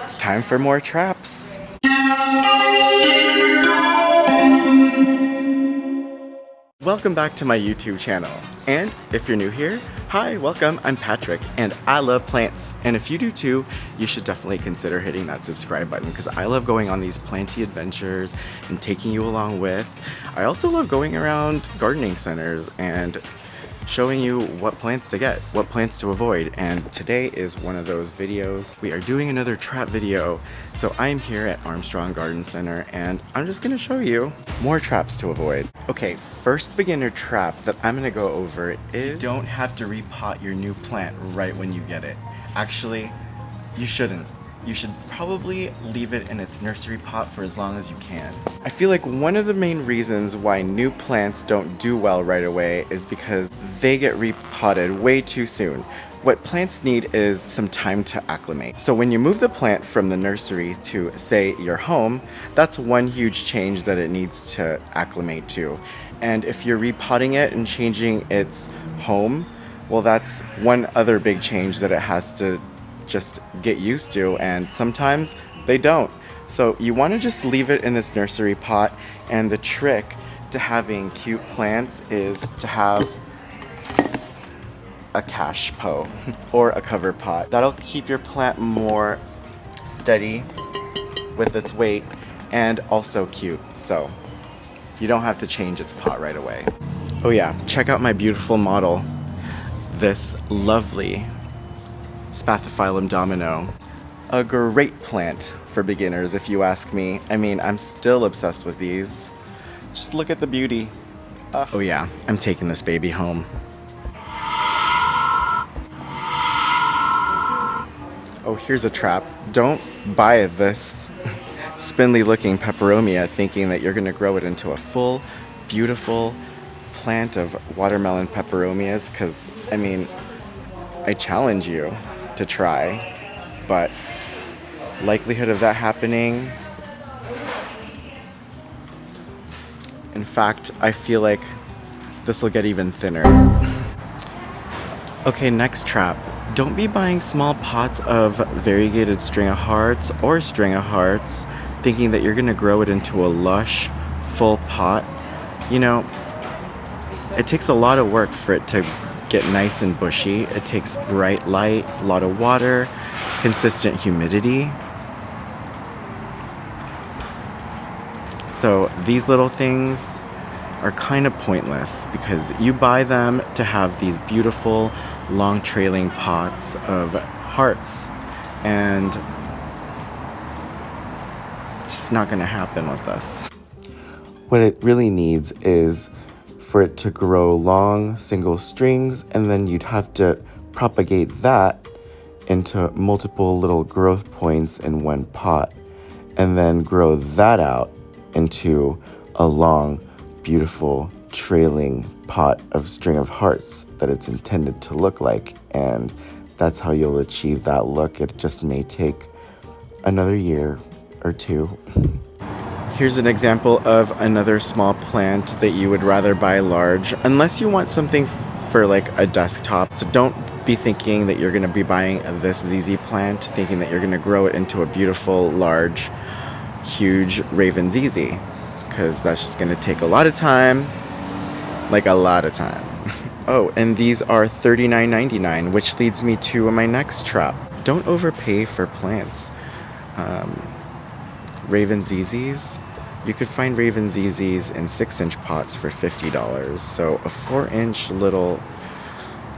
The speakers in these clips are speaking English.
It's time for more traps. Welcome back to my YouTube channel. And if you're new here, hi, welcome, I'm Patrick, and I love plants. And if you do too, you should definitely consider hitting that subscribe button because I love going on these planty adventures and taking you along with. I also love going around gardening centers and showing you what plants to get, what plants to avoid, and today is one of those videos. We are doing another trap video. So I'm here at Armstrong Garden Center and I'm just gonna show you more traps to avoid. Okay, first beginner trap that I'm gonna go over is you don't have to repot your new plant right when you get it. Actually, you shouldn't. You should probably leave it in its nursery pot for as long as you can. I feel like one of the main reasons why new plants don't do well right away is because they get repotted way too soon. What plants need is some time to acclimate. So when you move the plant from the nursery to, say, your home, that's one huge change that it needs to acclimate to. And if you're repotting it and changing its home, well, that's one other big change that it has to just get used to, and sometimes they don't. So you want to just leave it in this nursery pot, and the trick to having cute plants is to have a cache pot or a cover pot. That'll keep your plant more steady with its weight and also cute, so you don't have to change its pot right away. Oh yeah, check out my beautiful model, this lovely Spathiphyllum domino. A great plant for beginners if you ask me. I mean, I'm still obsessed with these. Just look at the beauty. Oh yeah, I'm taking this baby home. Oh, here's a trap. Don't buy this spindly looking peperomia thinking that you're gonna grow it into a full, beautiful plant of watermelon peperomias, because, I mean, I challenge you to try, but likelihood of that happening, in fact, I feel like this will get even thinner. Okay, next trap. Don't be buying small pots of variegated string of hearts or string of hearts thinking that you're gonna grow it into a lush, full pot. You know, it takes a lot of work for it to get nice and bushy. It takes bright light, a lot of water, consistent humidity. So these little things are kind of pointless because you buy them to have these beautiful long trailing pots of hearts, and it's just not going to happen with us. What it really needs is for it to grow long single strings, and then you'd have to propagate that into multiple little growth points in one pot, and then grow that out into a long, beautiful, trailing pot of string of hearts that it's intended to look like, and that's how you'll achieve that look. It just may take another year or two. Here's an example of another small plant that you would rather buy large, unless you want something for like a desktop. So don't be thinking that you're gonna be buying this ZZ plant, thinking that you're gonna grow it into a beautiful, large, huge Raven ZZ, because that's just gonna take a lot of time, like a lot of time. Oh, and these are $39.99, which leads me to my next trap. Don't overpay for plants. Raven ZZs, you could find Raven ZZs in 6-inch pots for $50. So a 4-inch little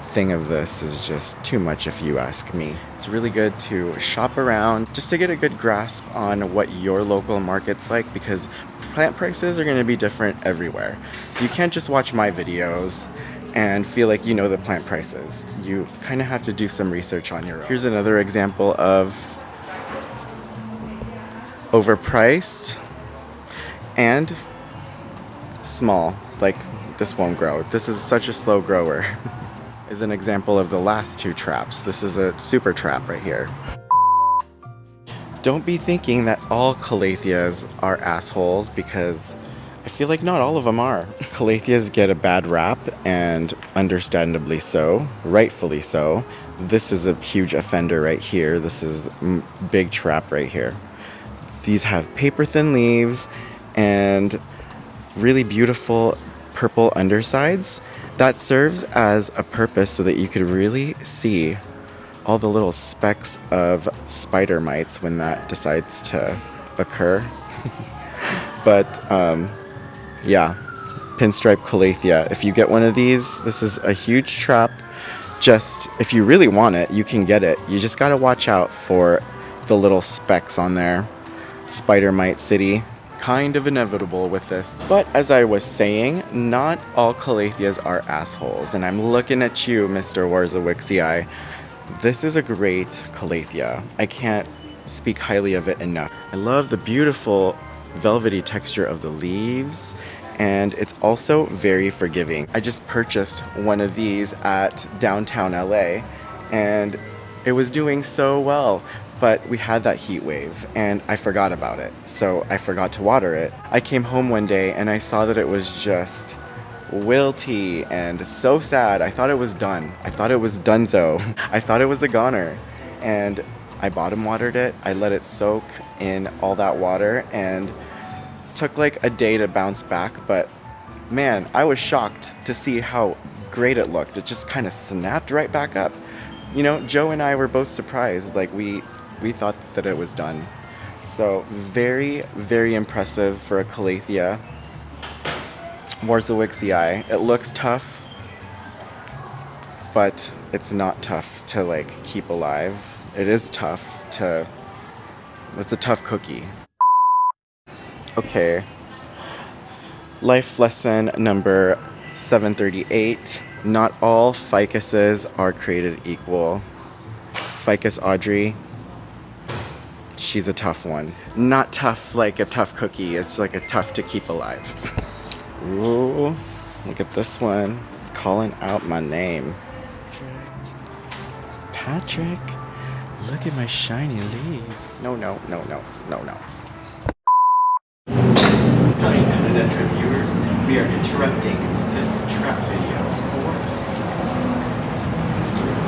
thing of this is just too much if you ask me. It's really good to shop around just to get a good grasp on what your local market's like, because plant prices are going to be different everywhere. So you can't just watch my videos and feel like you know the plant prices. You kind of have to do some research on your own. Here's another example of overpriced and small. Like, this won't grow. This is such a slow grower. Is an example of the last two traps. This is a super trap right here. Don't be thinking that all calatheas are assholes, because I feel like not all of them are. Calatheas get a bad rap, and understandably so, rightfully so. This is a huge offender right here. This is big trap right here. These have paper thin leaves and really beautiful purple undersides. That serves as a purpose so that you could really see all the little specks of spider mites when that decides to occur. But yeah, pinstripe calathea. If you get one of these, this is a huge trap. Just if you really want it, you can get it. You just gotta watch out for the little specks on there. Spider mite city. Kind of inevitable with this. But as I was saying, not all calatheas are assholes. And I'm looking at you, Mr. Warzawixii. This is a great calathea. I can't speak highly of it enough. I love the beautiful velvety texture of the leaves, and it's also very forgiving. I just purchased one of these at downtown LA, and it was doing so well, but we had that heat wave and I forgot about it, so I forgot to water it. I came home one day and I saw that it was just wilty and so sad. I thought it was done. I thought it was donezo. I thought it was a goner, and I bottom watered it. I let it soak in all that water and took like a day to bounce back, but man, I was shocked to see how great it looked. It just kind of snapped right back up. You know, Joe and I were both surprised. Like we thought that it was done. So very, very impressive for a calathea. Warzawixii. It looks tough, but it's not tough to like keep alive. It is tough to, it's a tough cookie. Okay, life lesson number 738. Not all ficuses are created equal. Ficus Audrey, she's a tough one. Not tough like a tough cookie, it's like a tough to keep alive. Ooh, look at this one. It's calling out my name. Patrick, look at my shiny leaves. No. Howdy, Patadendron viewers. We are interrupting this trap video for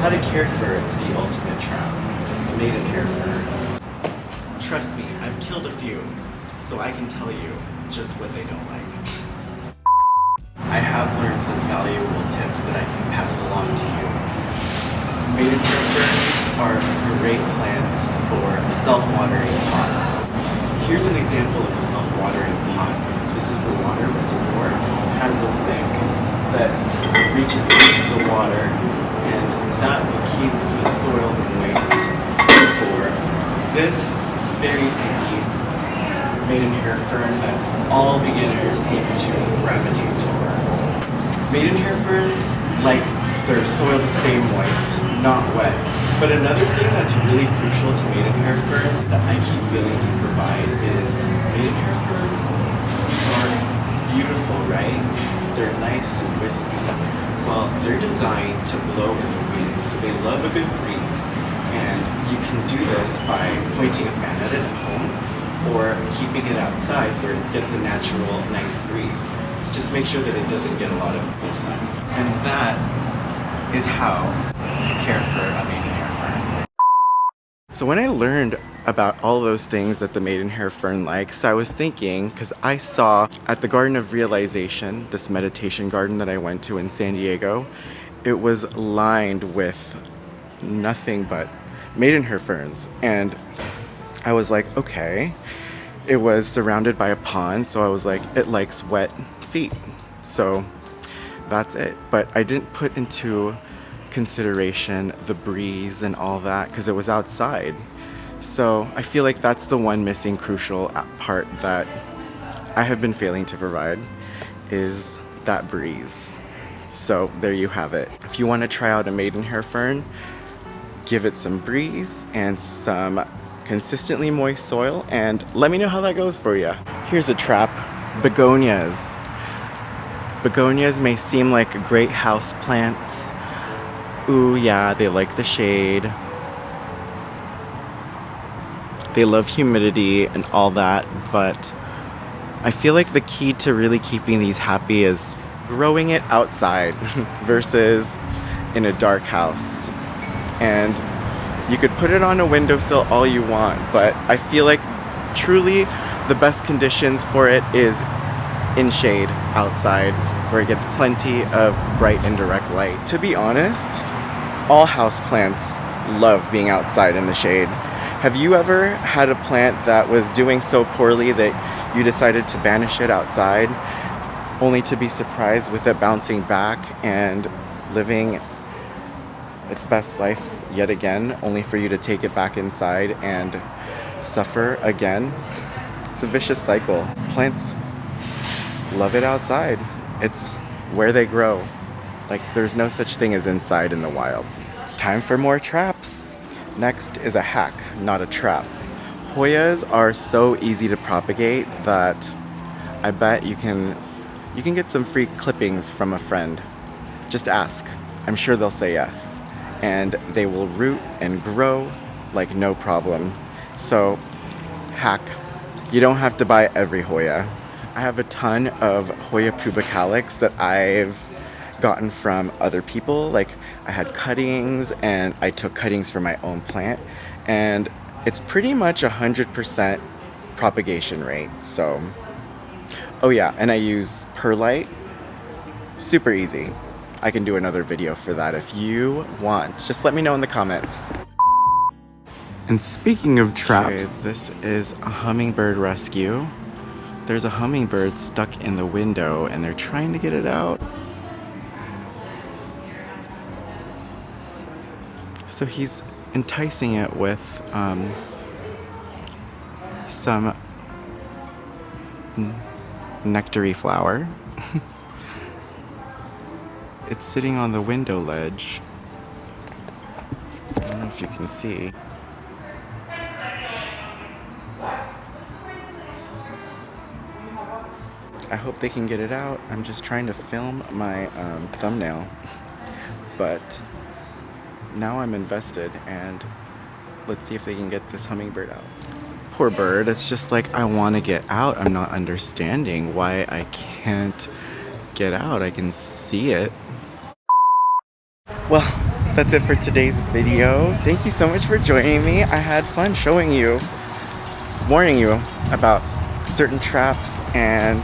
how to care for the ultimate trap, the maiden hair fern. Trust me, I've killed a few, so I can tell you just what they don't like. I have learned some valuable tips that I can pass along to you. Maiden hair ferns are great plants for self-watering pots. Here's an example of a self-watering pot. This is the water reservoir. It has a wick that reaches into the water, and that will keep the soil moist for this very picky maidenhair fern that all beginners seem to gravitate towards. Maidenhair ferns like their soil to stay moist, not wet. But another thing that's really crucial to maidenhair ferns that I keep failing to provide is maidenhair ferns are beautiful, right? They're nice and wispy. Well, they're designed to blow in the wind, so they love a good breeze. And you can do this by pointing a fan at it at home or keeping it outside where it gets a natural, nice breeze. Just make sure that it doesn't get a lot of full sun. And that is how you care for a maidenhair fern. So when I learned about all those things that the maidenhair fern likes, I was thinking, because I saw at the Garden of Realization, this meditation garden that I went to in San Diego, it was lined with nothing but maidenhair ferns. And I was like, okay. It was surrounded by a pond, so I was like, it likes wet feet. So that's it. But I didn't put into consideration the breeze and all that because it was outside. So I feel like that's the one missing crucial part that I have been failing to provide, is that breeze. So there you have it. If you want to try out a maidenhair fern, give it some breeze and some consistently moist soil, and let me know how that goes for you. Here's a trap. Begonias. Begonias may seem like great house plants. Ooh yeah, they like the shade. They love humidity and all that, but I feel like the key to really keeping these happy is growing it outside versus in a dark house. And you could put it on a windowsill all you want, but I feel like truly the best conditions for it is in shade outside, where it gets plenty of bright and direct light. To be honest, all houseplants love being outside in the shade. Have you ever had a plant that was doing so poorly that you decided to banish it outside, only to be surprised with it bouncing back and living its best life yet again, only for you to take it back inside and suffer again? It's a vicious cycle. Plants love it outside. It's where they grow. Like, there's no such thing as inside in the wild. It's time for more traps. Next is a hack, not a trap. Hoyas are so easy to propagate that I bet you can get some free clippings from a friend. Just ask. I'm sure they'll say yes. And they will root and grow like no problem. So, hack. You don't have to buy every Hoya. I have a ton of Hoya pubicalyx that I've gotten from other people. Like, I had cuttings and I took cuttings from my own plant, and it's pretty much 100% propagation rate. So, oh yeah, and I use perlite. Super easy. I can do another video for that if you want. Just let me know in the comments. And speaking of traps, this is a hummingbird rescue. There's a hummingbird stuck in the window and they're trying to get it out. So he's enticing it with some nectary flower. It's sitting on the window ledge. I don't know if you can see. I hope they can get it out. I'm just trying to film my thumbnail. But now I'm invested, and let's see if they can get this hummingbird out. Poor bird, it's just like, I want to get out. I'm not understanding why I can't get out. I can see it. Well, that's it for today's video. Thank you so much for joining me. I had fun showing you, warning you about certain traps and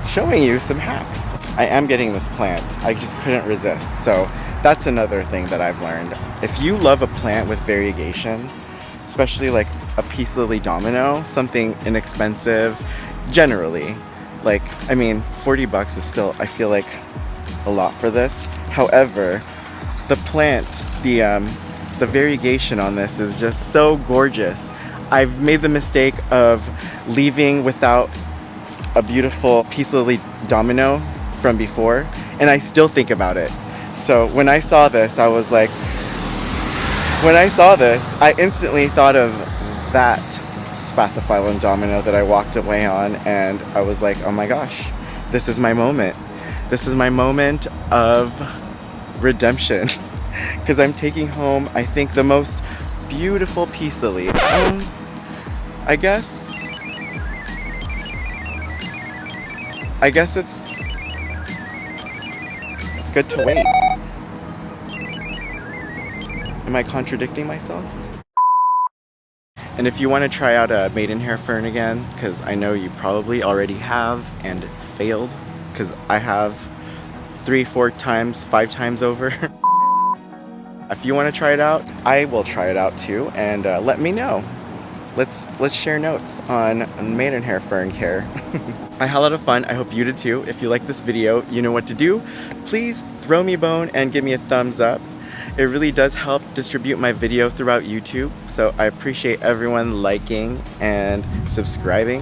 showing you some hacks. I am getting this plant. I just couldn't resist. So that's another thing that I've learned. If you love a plant with variegation, especially like a peace lily domino, something inexpensive, generally, like, I mean, 40 bucks is still, I feel like, a lot for this. However, the plant, the variegation on this is just so gorgeous. I've made the mistake of leaving without a beautiful peace lily domino from before, and I still think about it. So when I saw this, I was like, I instantly thought of that spathiphyllum domino that I walked away on, and I was like, oh my gosh, this is my moment. This is my moment of redemption, because I'm taking home, I think, the most beautiful peace lily. I guess it's good to wait. Am I contradicting myself? And if you want to try out a maidenhair fern again, because I know you probably already have and failed, because I have 3, 4 times, 5 times over. If you want to try it out, I will try it out too, and let me know. Let's share notes on maidenhair fern care. I had a lot of fun. I hope you did too. If you like this video, you know what to do. Please throw me a bone and give me a thumbs up. It really does help distribute my video throughout YouTube, so I appreciate everyone liking and subscribing,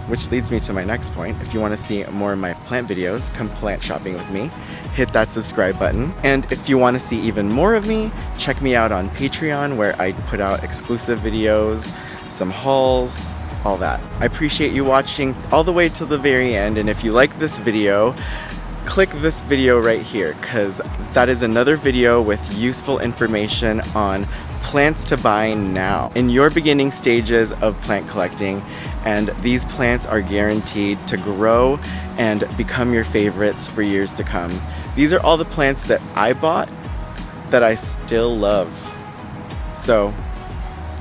which leads me to my next point. If you want to see more of my plant videos, come plant shopping with me. Hit that subscribe button. And if you want to see even more of me, check me out on Patreon, where I put out exclusive videos, some hauls, all that. I appreciate you watching all the way till the very end, and if you like this video, click this video right here, because that is another video with useful information on plants to buy now in your beginning stages of plant collecting, and these plants are guaranteed to grow and become your favorites for years to come. These are all the plants that I bought that I still love. So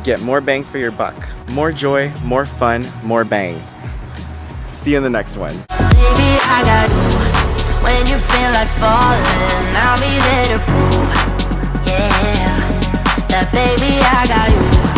get more bang for your buck. More joy, more fun, more bang. See you in the next one. Baby, I got you. When you feel like falling, I'll be there to prove, yeah, that baby, I got you.